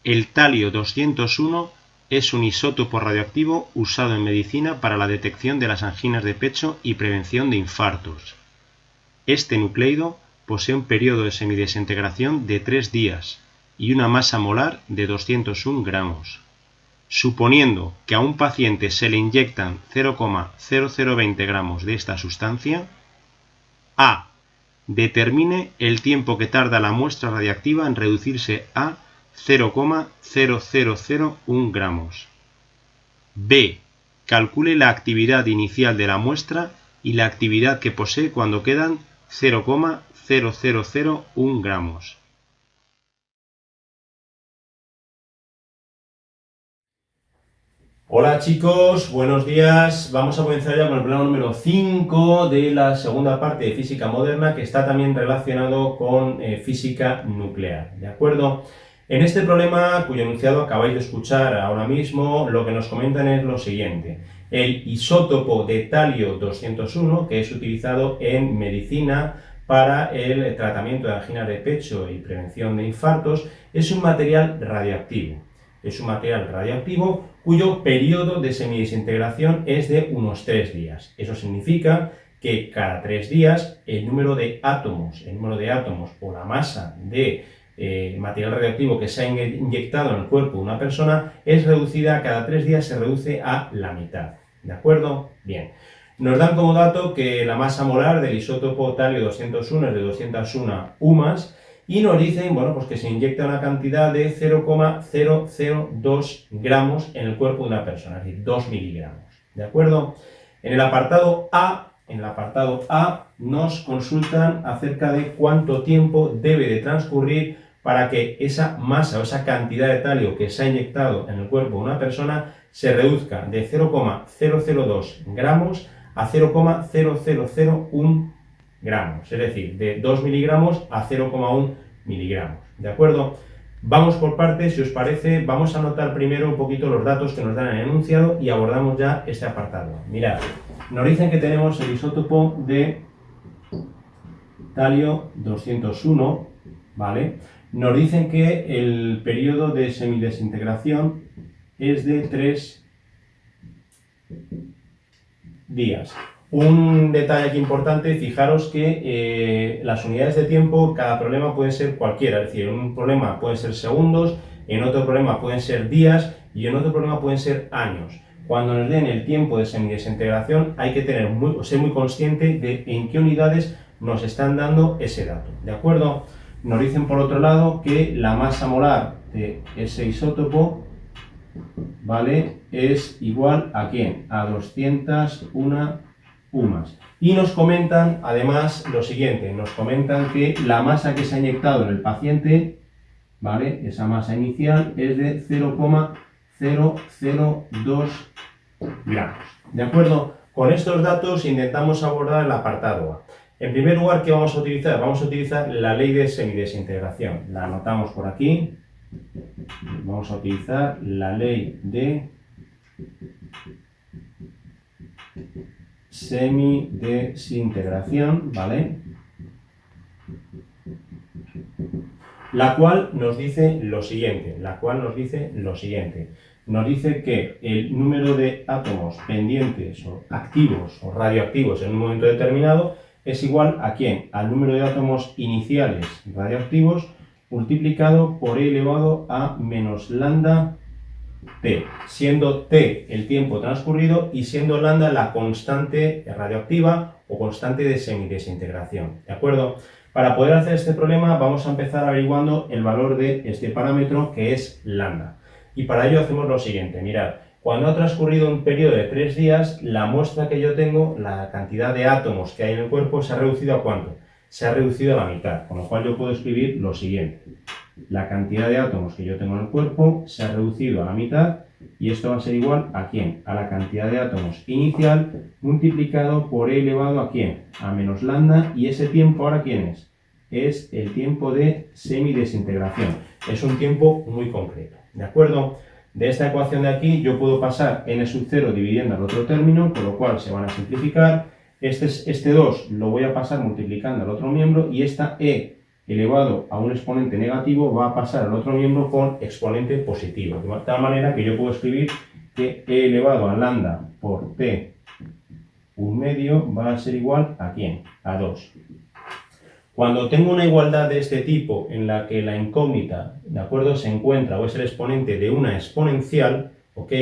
El talio 201 es un isótopo radioactivo usado en medicina para la detección de las anginas de pecho y prevención de infartos. Este nucleido posee un periodo de semidesintegración de 3 días y una masa molar de 201 gramos. Suponiendo que a un paciente se le inyectan 0,0020 gramos de esta sustancia, A. Determine el tiempo que tarda la muestra radiactiva en reducirse a 0,0001 gramos. B. Calcule la actividad inicial de la muestra y la actividad que posee cuando quedan 0,0001 gramos. Hola chicos, buenos días. Vamos a comenzar ya con el problema número 5 de la segunda parte de física moderna, que está también relacionado con física nuclear, ¿de acuerdo? En este problema, cuyo enunciado acabáis de escuchar ahora mismo, lo que nos comentan es lo siguiente. El isótopo de talio 201, que es utilizado en medicina para el tratamiento de anginas de pecho y prevención de infartos, es un material radioactivo. Es un material radioactivo cuyo periodo de semidesintegración es de unos 3 días. Eso significa que cada 3 días el número de átomos o la masa de material radioactivo que se ha inyectado en el cuerpo de una persona es reducida, cada 3 días se reduce a la mitad. ¿De acuerdo? Bien. Nos dan como dato que la masa molar del isótopo talio 201 es de 201 UMAS, y nos dicen, bueno, pues que se inyecta una cantidad de 0,002 gramos en el cuerpo de una persona, es decir, 2 miligramos, ¿de acuerdo? En el apartado A nos consultan acerca de cuánto tiempo debe de transcurrir para que esa masa o esa cantidad de talio que se ha inyectado en el cuerpo de una persona se reduzca de 0,002 gramos a 0,0001 gramos, es decir, de 2 miligramos a 0,1 miligramos, ¿de acuerdo? Vamos por partes, si os parece, vamos a anotar primero un poquito los datos que nos dan en el enunciado y abordamos ya este apartado. Mirad, nos dicen que tenemos el isótopo de talio 201, ¿vale? Nos dicen que el periodo de semidesintegración es de 3 días. Un detalle aquí importante, fijaros que las unidades de tiempo, cada problema puede ser cualquiera, es decir, en un problema pueden ser segundos, en otro problema pueden ser días y en otro problema pueden ser años. Cuando nos den el tiempo de semidesintegración hay que ser muy consciente de en qué unidades nos están dando ese dato, ¿de acuerdo? Nos dicen por otro lado que la masa molar de ese isótopo, ¿vale?, es igual a ¿quién? A 201 UMAS. Y nos comentan además lo siguiente, nos comentan que la masa que se ha inyectado en el paciente, ¿vale?, esa masa inicial es de 0,002 gramos. ¿De acuerdo? Con estos datos intentamos abordar el apartado A. En primer lugar, ¿qué vamos a utilizar? Vamos a utilizar la ley de semidesintegración. La anotamos por aquí. Vamos a utilizar la ley de semidesintegración, ¿vale? La cual nos dice lo siguiente, nos dice que el número de átomos pendientes o activos o radioactivos en un momento determinado es igual a ¿quién? Al número de átomos iniciales radioactivos multiplicado por e elevado a menos lambda t, siendo t el tiempo transcurrido y siendo lambda la constante radioactiva o constante de semidesintegración, ¿de acuerdo? Para poder hacer este problema vamos a empezar averiguando el valor de este parámetro, que es lambda. Y para ello hacemos lo siguiente, mirad, cuando ha transcurrido un periodo de 3 días, la muestra que yo tengo, la cantidad de átomos que hay en el cuerpo, se ha reducido ¿a cuánto? Se ha reducido a la mitad, con lo cual yo puedo escribir lo siguiente. La cantidad de átomos que yo tengo en el cuerpo se ha reducido a la mitad, y esto va a ser igual ¿a quién? A la cantidad de átomos inicial multiplicado por e elevado ¿a quién? A menos lambda, y ese tiempo ¿ahora quién es? Es el tiempo de semidesintegración. Es un tiempo muy concreto, ¿de acuerdo? De esta ecuación de aquí yo puedo pasar n sub 0 dividiendo al otro término, con lo cual se van a simplificar. Este 2 lo voy a pasar multiplicando al otro miembro, y esta e elevado a un exponente negativo va a pasar al otro miembro con exponente positivo. De tal manera que yo puedo escribir que e elevado a lambda por t un medio va a ser igual a ¿quién? A 2. Cuando tengo una igualdad de este tipo en la que la incógnita, ¿de acuerdo?, se encuentra o es el exponente de una exponencial, ¿ok?,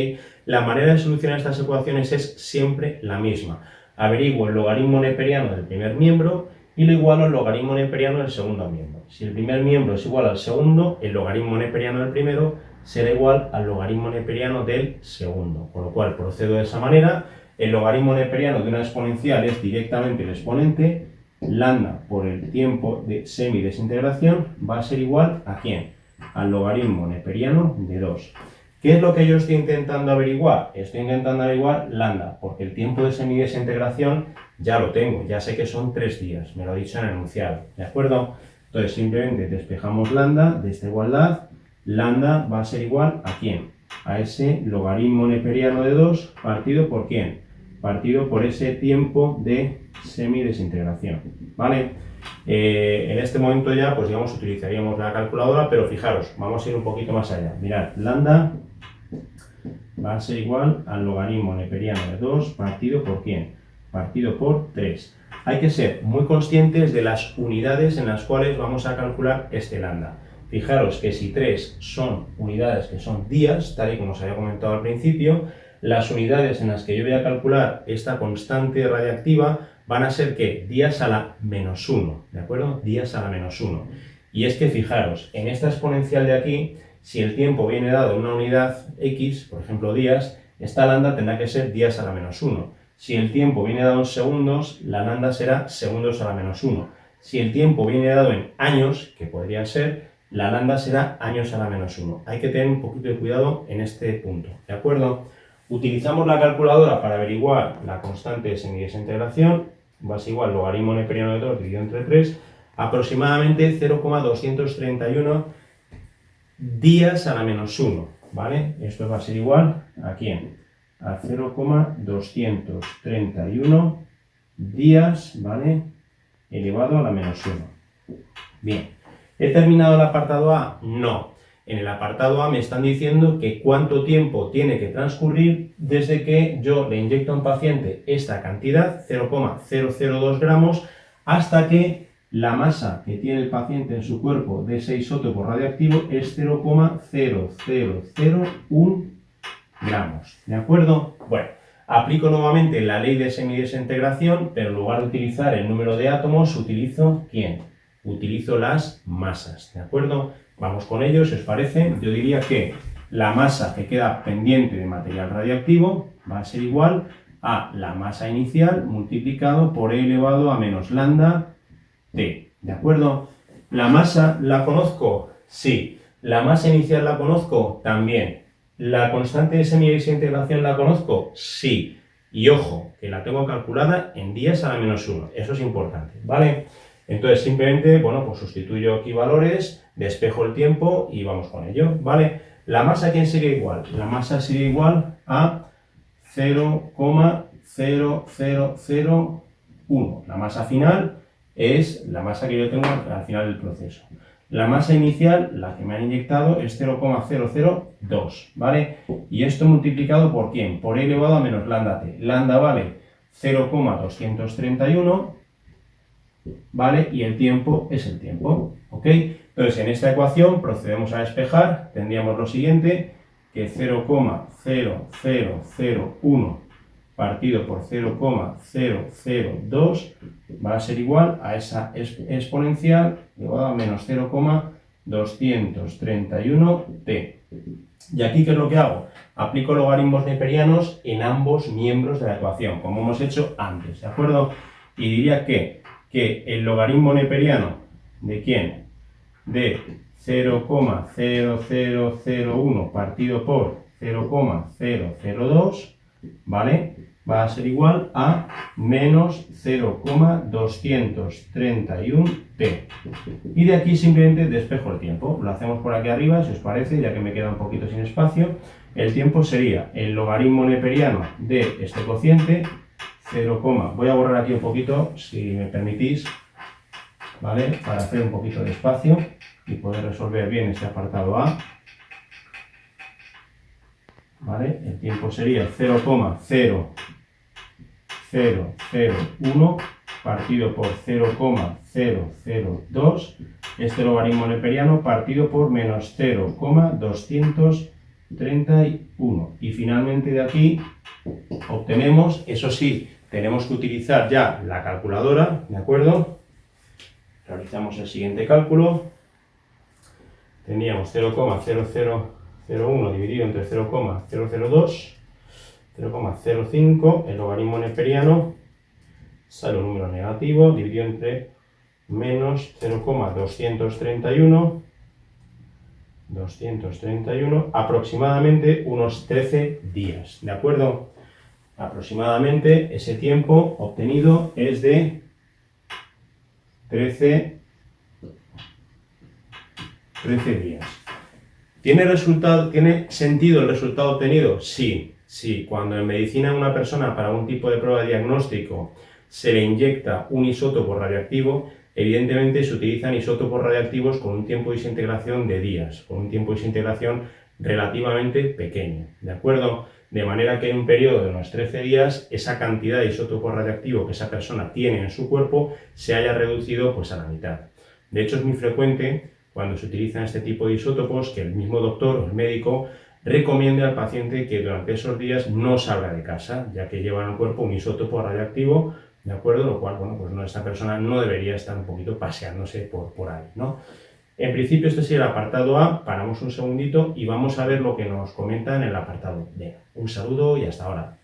la manera de solucionar estas ecuaciones es siempre la misma. Averiguo el logaritmo neperiano del primer miembro y lo igualo al logaritmo neperiano del segundo miembro. Si el primer miembro es igual al segundo, el logaritmo neperiano del primero será igual al logaritmo neperiano del segundo. Con lo cual procedo de esa manera. El logaritmo neperiano de una exponencial es directamente el exponente. Lambda por el tiempo de semidesintegración va a ser igual a ¿quién? Al logaritmo neperiano de 2. ¿Qué es lo que yo estoy intentando averiguar? Estoy intentando averiguar lambda, porque el tiempo de semidesintegración ya lo tengo, ya sé que son 3 días, me lo ha dicho en el enunciado, ¿de acuerdo? Entonces simplemente despejamos lambda de esta igualdad. Lambda va a ser igual a ¿quién? A ese logaritmo neperiano de 2 partido por ¿quién? Partido por ese tiempo de semidesintegración, ¿vale? En este momento ya, pues digamos, utilizaríamos la calculadora, pero fijaros, vamos a ir un poquito más allá. Mirad, lambda va a ser igual al logaritmo neperiano de 2 partido por ¿quién? Partido por 3. Hay que ser muy conscientes de las unidades en las cuales vamos a calcular este lambda. Fijaros que si 3 son unidades que son días, tal y como os había comentado al principio, las unidades en las que yo voy a calcular esta constante radiactiva van a ser ¿qué? Días a la menos 1, ¿de acuerdo? Días a la menos 1. Y es que fijaros, en esta exponencial de aquí, si el tiempo viene dado en una unidad x, por ejemplo días, esta lambda tendrá que ser días a la menos 1. Si el tiempo viene dado en segundos, la lambda será segundos a la menos 1. Si el tiempo viene dado en años, que podría ser, la lambda será años a la menos 1. Hay que tener un poquito de cuidado en este punto, ¿de acuerdo? Utilizamos la calculadora para averiguar la constante de semidesintegración, va a ser igual logaritmo neperiano de 2 dividido entre 3, aproximadamente 0,231 días a la menos 1, ¿vale? Esto va a ser igual a ¿quién? A 0,231 días, ¿vale?, elevado a la menos 1. Bien, ¿he terminado el apartado A? No. En el apartado A me están diciendo que cuánto tiempo tiene que transcurrir desde que yo le inyecto a un paciente esta cantidad, 0,002 gramos, hasta que la masa que tiene el paciente en su cuerpo de ese isótopo radioactivo es 0,0001 gramos. ¿De acuerdo? Bueno, aplico nuevamente la ley de semidesintegración, pero en lugar de utilizar el número de átomos, utilizo ¿quién? Utilizo las masas. ¿De acuerdo? Vamos con ello, si os parece. Yo diría que la masa que queda pendiente de material radioactivo va a ser igual a la masa inicial multiplicado por e elevado a menos lambda t. ¿De acuerdo? ¿La masa la conozco? Sí. ¿La masa inicial la conozco? También. ¿La constante de semidesintegración la conozco? Sí. Y ojo, que la tengo calculada en días a la menos 1. Eso es importante, ¿vale? Entonces simplemente, bueno, pues sustituyo aquí valores, despejo el tiempo y vamos con ello, ¿vale? ¿La masa a quién sería igual? La masa sería igual a 0,0001. La masa final es la masa que yo tengo al final del proceso. La masa inicial, la que me han inyectado, es 0,002, ¿vale? Y esto multiplicado por ¿quién? Por e elevado a menos lambda t. Lambda vale 0,231, ¿vale? Y el tiempo es el tiempo, ¿ok? Entonces, en esta ecuación procedemos a despejar, tendríamos lo siguiente, que 0,0001 partido por 0,002 va a ser igual a esa exponencial elevado a menos 0,231t. Y aquí, ¿qué es lo que hago? Aplico logaritmos neperianos en ambos miembros de la ecuación, como hemos hecho antes, ¿de acuerdo? Y diría que el logaritmo neperiano de ¿quién? De 0,0001 partido por 0,002, ¿vale?, va a ser igual a menos 0,231t. Y de aquí simplemente despejo el tiempo. Lo hacemos por aquí arriba, si os parece, ya que me queda un poquito sin espacio. El tiempo sería el logaritmo neperiano de este cociente, 0, voy a borrar aquí un poquito, si me permitís, ¿vale? Para hacer un poquito de espacio y poder resolver bien este apartado A. ¿Vale? El tiempo sería 0,0001 partido por 0,002, este logaritmo neperiano partido por menos 0,231. Y finalmente de aquí obtenemos, eso sí, tenemos que utilizar ya la calculadora, ¿de acuerdo? Realizamos el siguiente cálculo. Teníamos 0,0001 dividido entre 0,002, 0,05, el logaritmo neperiano sale un número negativo, dividido entre menos 0,231, aproximadamente unos 13 días, ¿de acuerdo? Aproximadamente ese tiempo obtenido es de 13 días. ¿Tiene sentido el resultado obtenido? Sí. Cuando en medicina a una persona para un tipo de prueba de diagnóstico se le inyecta un isótopo radioactivo, evidentemente se utilizan isótopos radioactivos con un tiempo de desintegración de días, con un tiempo de desintegración relativamente pequeño, ¿de acuerdo? De manera que en un periodo de unos 13 días, esa cantidad de isótopo radioactivo que esa persona tiene en su cuerpo se haya reducido pues a la mitad. De hecho, es muy frecuente cuando se utilizan este tipo de isótopos que el mismo doctor o el médico recomiende al paciente que durante esos días no salga de casa, ya que lleva en el cuerpo un isótopo radioactivo, ¿de acuerdo? Lo cual, bueno, pues esta persona no debería estar un poquito paseándose por ahí, ¿no? En principio este sería el apartado A, paramos un segundito y vamos a ver lo que nos comenta en el apartado B. Un saludo y hasta ahora.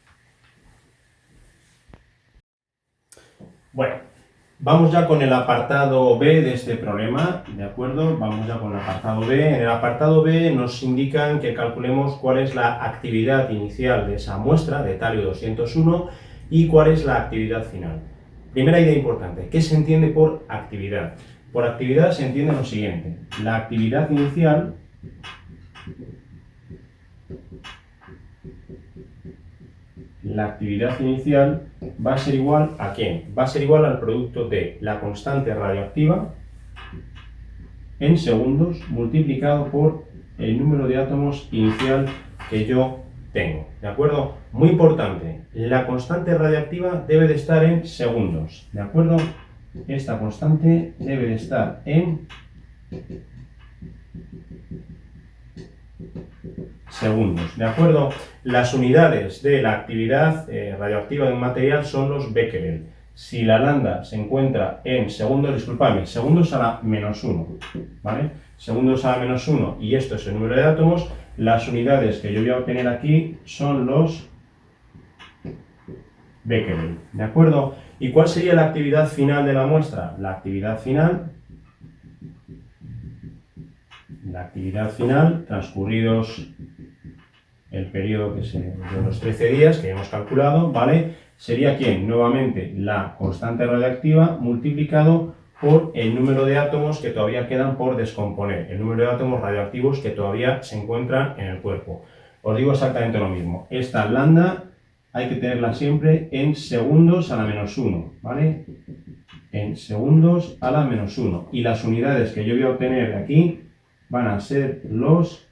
Bueno, vamos ya con el apartado B de este problema, ¿de acuerdo? Vamos ya con el apartado B. En el apartado B nos indican que calculemos cuál es la actividad inicial de esa muestra de talio 201 y cuál es la actividad final. Primera idea importante, ¿qué se entiende por actividad? Por actividad se entiende lo siguiente: la actividad inicial va a ser igual ¿a quién? Va a ser igual al producto de la constante radioactiva en segundos multiplicado por el número de átomos inicial que yo tengo, ¿de acuerdo? Muy importante, la constante radioactiva debe de estar en segundos, ¿de acuerdo? Esta constante debe de estar en segundos, ¿de acuerdo? Las unidades de la actividad radioactiva de un material son los becquerel. Si la lambda se encuentra en segundos, disculpadme, segundos a la menos 1, ¿vale? Segundos a la menos 1 y esto es el número de átomos, las unidades que yo voy a obtener aquí son los becquerel, ¿de acuerdo? ¿Y cuál sería la actividad final de la muestra? La actividad final, transcurridos el periodo de los 13 días que hemos calculado, ¿vale? Sería ¿quién? Nuevamente la constante radioactiva multiplicado por el número de átomos que todavía quedan por descomponer, el número de átomos radioactivos que todavía se encuentran en el cuerpo. Os digo exactamente lo mismo, esta lambda hay que tenerla siempre en segundos a la menos 1, ¿vale? En segundos a la menos 1. Y las unidades que yo voy a obtener de aquí van a ser los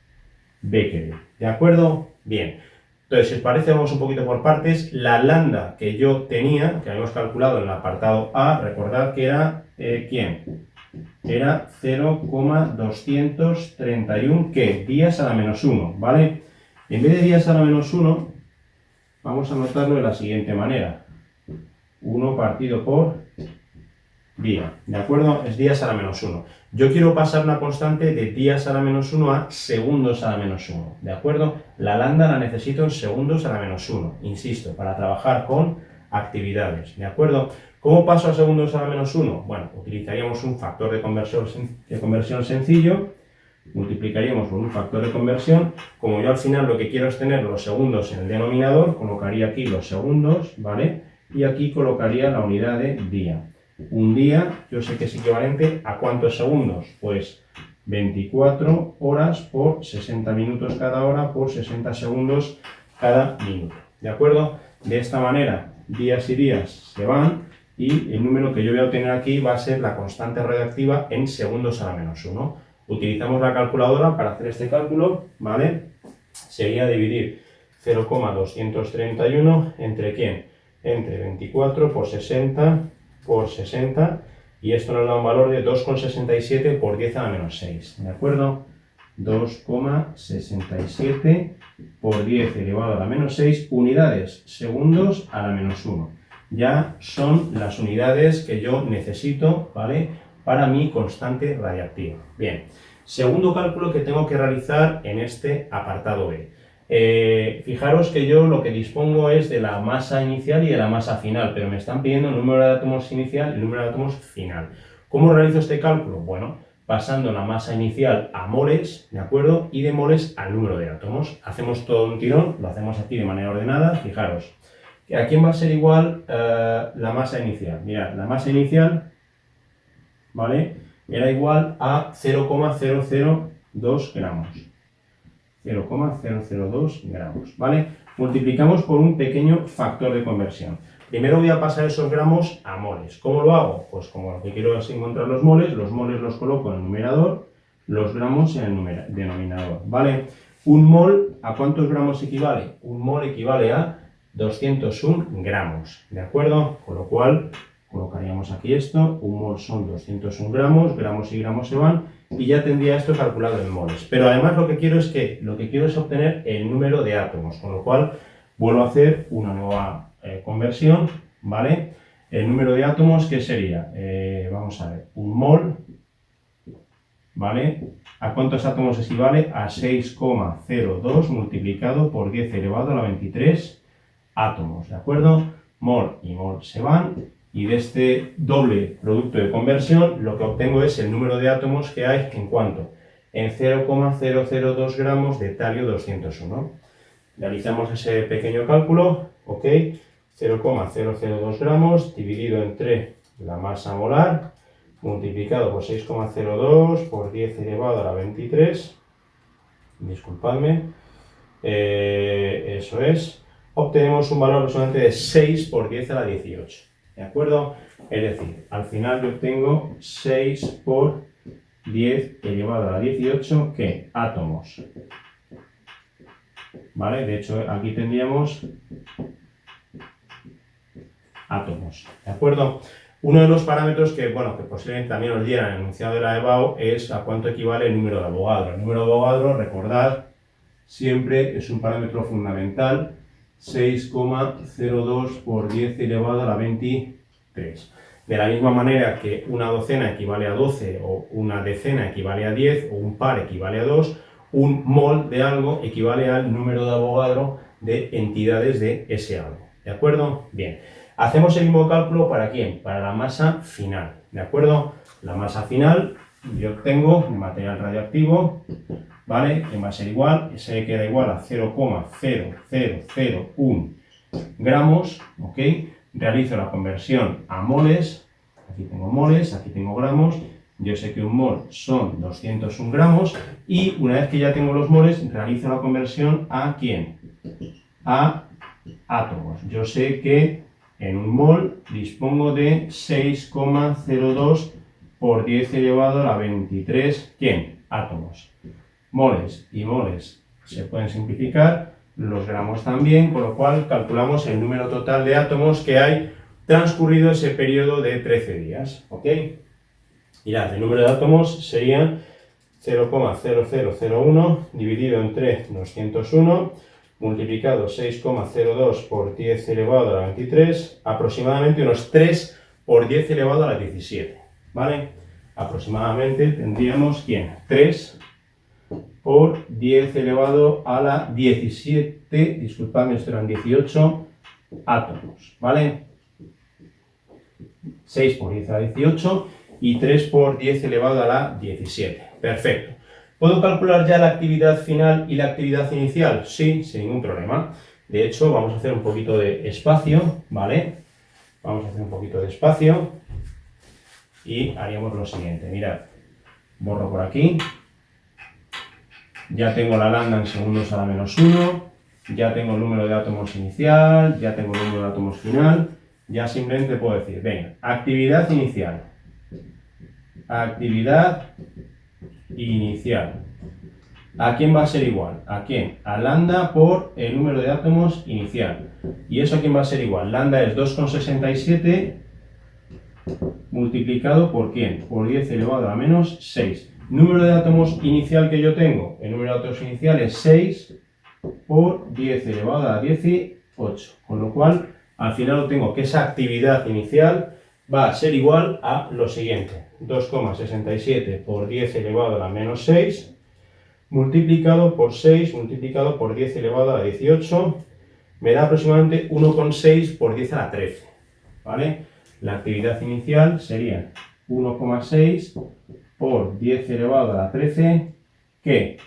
becquerel, ¿de acuerdo? Bien. Entonces, si os parece, vamos un poquito por partes. La lambda que yo tenía, que habíamos calculado en el apartado A, recordad que era, ¿quién? Era 0,231, ¿qué? Días a la menos 1, ¿vale? En vez de días a la menos 1, vamos a anotarlo de la siguiente manera. 1 partido por día, ¿de acuerdo? Es días a la menos 1. Yo quiero pasar una constante de días a la menos 1 a segundos a la menos 1, ¿de acuerdo? La lambda la necesito en segundos a la menos 1, insisto, para trabajar con actividades, ¿de acuerdo? ¿Cómo paso a segundos a la menos 1? Bueno, utilizaríamos un factor de conversión sencillo, multiplicaríamos por un factor de conversión. Como yo al final lo que quiero es tener los segundos en el denominador, colocaría aquí los segundos, ¿vale? Y aquí colocaría la unidad de día. Un día, yo sé que es equivalente a ¿cuántos segundos? Pues 24 horas por 60 minutos cada hora por 60 segundos cada minuto, ¿de acuerdo? De esta manera, días y días se van y el número que yo voy a obtener aquí va a ser la constante radiactiva en segundos a la menos 1. Utilizamos la calculadora para hacer este cálculo, ¿vale? Sería dividir 0,231 entre ¿quién? Entre 24 por 60 por 60, y esto nos da un valor de 2,67 por 10 a la menos 6, ¿de acuerdo? 2,67 por 10 elevado a la menos 6 unidades, segundos a la menos 1. Ya son las unidades que yo necesito, ¿vale?, para mi constante radiactiva. Bien, segundo cálculo que tengo que realizar en este apartado B. Fijaros que yo lo que dispongo es de la masa inicial y de la masa final, pero me están pidiendo el número de átomos inicial y el número de átomos final. ¿Cómo realizo este cálculo? Bueno, pasando la masa inicial a moles, ¿de acuerdo? Y de moles al número de átomos. Hacemos todo un tirón, lo hacemos aquí de manera ordenada. Fijaros, ¿a quién va a ser igual la masa inicial? Mirad, la masa inicial, ¿vale?, era igual a 0,002 gramos. 0,002 gramos, ¿vale? Multiplicamos por un pequeño factor de conversión. Primero voy a pasar esos gramos a moles. ¿Cómo lo hago? Pues como lo que quiero es encontrar los moles los coloco en el numerador, los gramos en el denominador, ¿vale? Un mol, ¿a cuántos gramos equivale? Un mol equivale a 201 gramos, ¿de acuerdo? Con lo cual, colocaríamos aquí esto, un mol son 201 gramos, gramos y gramos se van, y ya tendría esto calculado en moles. Pero además lo que quiero es obtener el número de átomos, con lo cual vuelvo a hacer una nueva conversión, ¿vale? El número de átomos, ¿qué sería? Vamos a ver, un mol, ¿vale? ¿A cuántos átomos equivale? A 6,02 multiplicado por 10 elevado a la 23 átomos, ¿de acuerdo? Mol y mol se van, y de este doble producto de conversión lo que obtengo es el número de átomos que hay en cuánto, en 0,002 gramos de talio 201. Realizamos ese pequeño cálculo, ¿ok? 0,002 gramos dividido entre la masa molar multiplicado por 6,02 por 10 elevado a la 23, disculpadme, eso es, obtenemos un valor aproximadamente de 6 por 10 a la 18. ¿De acuerdo? Es decir, al final yo obtengo 6 por 10 elevado a la 18, ¿qué? Átomos. ¿Vale? De hecho, aquí tendríamos átomos. ¿De acuerdo? Uno de los parámetros que, bueno, que posiblemente también os dieran en el enunciado de la EBAU es a cuánto equivale el número de Avogadro. El número de Avogadro, recordad, siempre es un parámetro fundamental. 6,02 por 10 elevado a la 23. De la misma manera que una docena equivale a 12, o una decena equivale a 10, o un par equivale a 2, un mol de algo equivale al número de Avogadro de entidades de ese algo. ¿De acuerdo? Bien. Hacemos el mismo cálculo ¿para quién? Para la masa final. ¿De acuerdo? La masa final yo obtengo de material radioactivo, ¿vale? Que va a ser igual, se queda igual a 0,0001 gramos, ¿ok? Realizo la conversión a moles, aquí tengo moles, aquí tengo gramos, yo sé que un mol son 201 gramos, y una vez que ya tengo los moles, realizo la conversión a ¿quién? A átomos. Yo sé que en un mol dispongo de 6,02 por 10 elevado a la 23, ¿quién? Átomos. Moles y moles se pueden simplificar, los gramos también, con lo cual calculamos el número total de átomos que hay transcurrido ese periodo de 13 días. ¿Ok? Mirad, el número de átomos sería 0,0001 dividido entre 201 multiplicado 6,02 por 10 elevado a la 23, aproximadamente unos 3 por 10 elevado a la 17. ¿Vale? Aproximadamente tendríamos, ¿quién? 3 por 10 elevado a la 17, disculpadme, esto eran 18 átomos, ¿vale? 6 por 10 a la 18 y 3 por 10 elevado a la 17. Perfecto. ¿Puedo calcular ya la actividad final y la actividad inicial? Sí, sin ningún problema. De hecho, vamos a hacer un poquito de espacio, ¿vale? Vamos a hacer un poquito de espacio y haríamos lo siguiente. Mirad, borro por aquí. Ya tengo la lambda en segundos a la menos 1, ya tengo el número de átomos inicial, ya tengo el número de átomos final. ya simplemente puedo decir, venga, actividad inicial. Actividad inicial. ¿A quién va a ser igual? ¿A quién? A lambda por el número de átomos inicial. ¿Y eso a quién va a ser igual? Lambda es 2,67 multiplicado por ¿quién? Por 10 elevado a menos 6. Número de átomos inicial que yo tengo. El número de átomos inicial es 6 por 10 elevado a 18. Con lo cual, al final obtengo que esa actividad inicial va a ser igual a lo siguiente. 2,67 por 10 elevado a la menos 6 multiplicado por 6 multiplicado por 10 elevado a la 18 me da aproximadamente 1,6 por 10 a la 13. ¿Vale? La actividad inicial sería 1,6 por 10 elevado a la 13, ¿qué?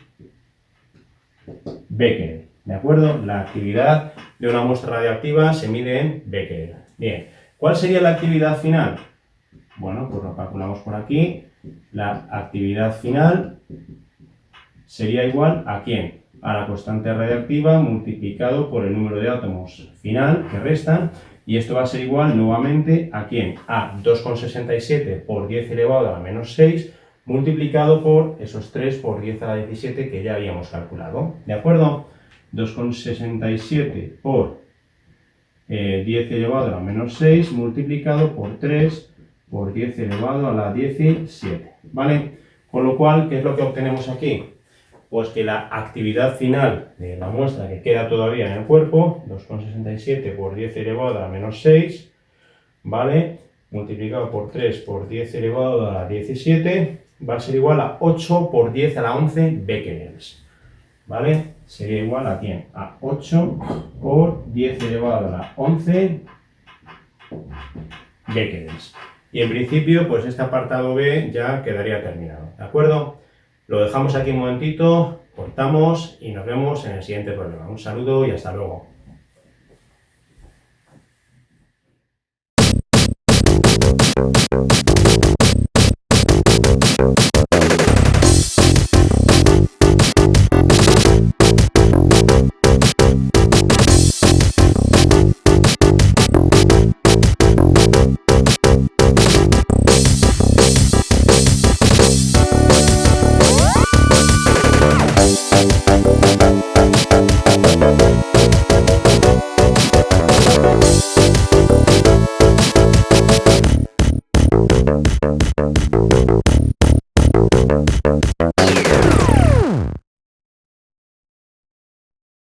Becquerel. ¿De acuerdo? La actividad de una muestra radioactiva se mide en Becquerel. Bien. ¿Cuál sería la actividad final? Bueno, pues lo calculamos por aquí. La actividad final sería igual ¿a quién? A la constante radiactiva multiplicado por el número de átomos final que restan. Y esto va a ser igual nuevamente ¿a quién? A 2,67 por 10 elevado a la menos 6 multiplicado por esos 3 por 10 a la 17 que ya habíamos calculado. ¿De acuerdo? 2,67 por 10 elevado a la menos 6 multiplicado por 3 por 10 elevado a la 17. ¿Vale? Con lo cual, ¿qué es lo que obtenemos aquí? Pues que la actividad final de la muestra que queda todavía en el cuerpo, 2,67 por 10 elevado a la menos 6, ¿vale? Multiplicado por 3 por 10 elevado a la 17, va a ser igual a 8 por 10 a la 11 becquerels, ¿vale? Sería igual a ¿quién? A 8 por 10 elevado a la 11 becquerels. Y en principio, pues este apartado B ya quedaría terminado, ¿de acuerdo? Lo dejamos aquí un momentito, cortamos y nos vemos en el siguiente problema. Un saludo y hasta luego.